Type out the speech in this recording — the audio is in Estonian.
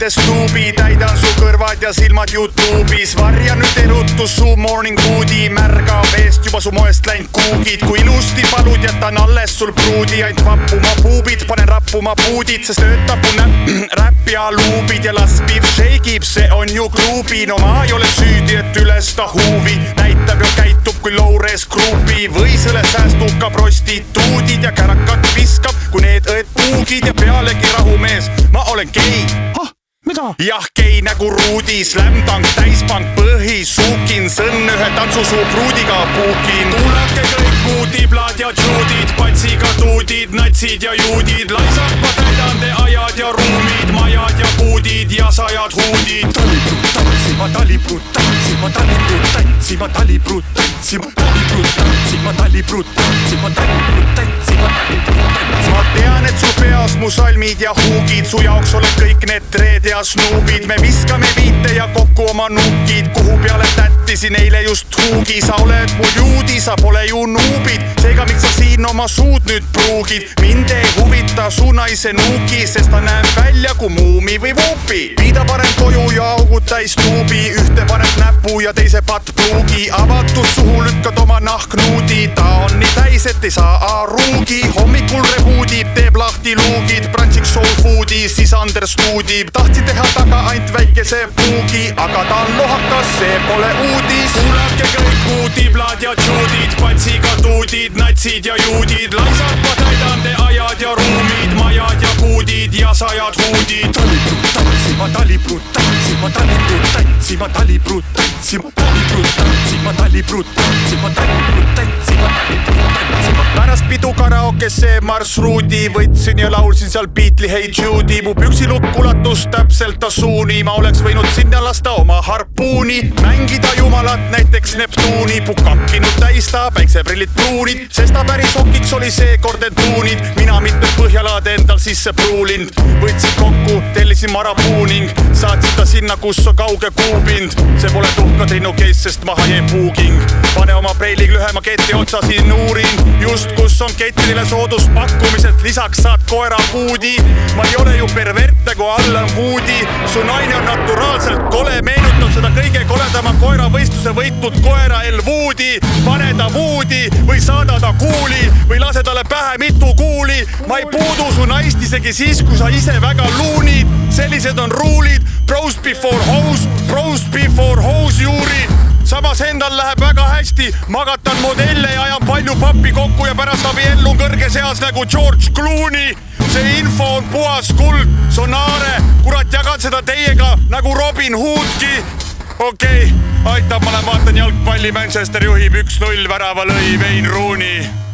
sest tuubi, täidan su kõrvad ja silmad YouTube'is. Varja nüüd erutus su morning woodi, märga veest juba su moest läinud kuugid. Kui ilusti palud, jätan alles sul pruudi, ainult vappuma puubid, panen rappuma puudid, sest töötab mu räpp ja luubid ja las piv shake'ib, see on ju kluubi. No ma ei ole süüdi, et üles ta huuvi näitab ja käitub kui low-res gruupi või sõle säästub ka prostituudid ja kärakat viskab, kui need õed puugid ja pealegi rahumees, ma olen gei. Mida? Jah, gei nagu Ruudi, slämtank, täispank, põhi, suukin, sõnn ühe tantsusuu pruudiga puukin. Kuulake kõik mu tiblad ja džuudid, patsiga tuudid, natsid ja juudid, laisak ma täidan te ajad ja ruumid, majad ja puudid ja sajad huudid. Talipruut tantsima, talipruut tantsima, talipruut tantsima, talipruut tantsima, talipruut tantsima, talipruut tantsima, talipruut tantsima, talipruut tantsima. Ma tean, et su peas mu salmid ja huugid, su jaoks oled kõik need treed ja snuubid. Me viskame viite ja kokku oma nukid, kuhu peale tättisin eile just huugi. Sa oled mu juudi, sa pole ju nuubid, seega miks sa siin oma suud nüüd pruugid? Mind ei huvita su naise nuuki, sest ta näeb välja kui muumi või vuupi. Viida parem koju ja augud täis tuubi, ühte paned näpu ja teise patt pruugi. Avatud suhu lükkad oma nahknuudi, ta on nii täis, et ei saa arugi. Hommikul rehuudib, teeb lahti luugid, branchiks soul foodi, siis understuudib. Tahtsin teha taga ainult väikese puugi, aga ta on lohakas, see pole uudis. Kuulake kõik mu tiblad ja džuudid, patsiga tuudid, natsid ja juudid, laisak ma täidan te ajad ja ruumid, majad ja puudid ja sajad huudid. Talipruut tantsima, talipruut tantsima, talipruut tantsima, talipruut tantsima, talipruut tantsima, talipruut tantsima, talipruut tantsima, talipruut tantsima. Pärast pidu karaokesse marsruudi võtsin ja laulsin seal Beatli Hey Judy. Mu püksilukk ulatus täpselt Assuuni, ma oleks võinud sinna lasta oma harpuuni, mängida jumalat näiteks Neptuuni. Pukakkinud täis ta, päikseprillid pruunid, sest ta päris okiks oli seekord end tuunid. Mina mitmed põhjalad endal sisse pruulind, võtsin kokku, tellisin marapuuning, saatsin ta sinna, kus on kauge kuupind. See pole tuhkatrinnu case, sest maha jäi puuking. Pane oma preilig lühema keti otsa, siin uurin just kus on kettidele sooduspakkumised, lisaks saad koera puudi. Ma ei ole ju pervert nagu Allan Woodi, su naine on naturaalselt kole, meenutab seda kõige koledama koeravõistluse võitnud koera El Woodi. Pane ta Woodi või saada ta kuuli või lase talle pähe mitu kuuli. Ma ei puudu su naist isegi siis, kui sa ise väga luunid. Sellised on ruulid, bros before hose juuri. Samas endal läheb väga hästi, magatan modelle ja ajan palju pappi kokku ja pärast abiellun kõrges eas nagu George Clooney. See info on puhas kuld, Sonare, kurat jagan seda teiega nagu Robin Hoodki. Okei, aitab, ma lähen vaatan jalgpalli, Manchester juhib 1-0, värava lõi Wayne Rooney.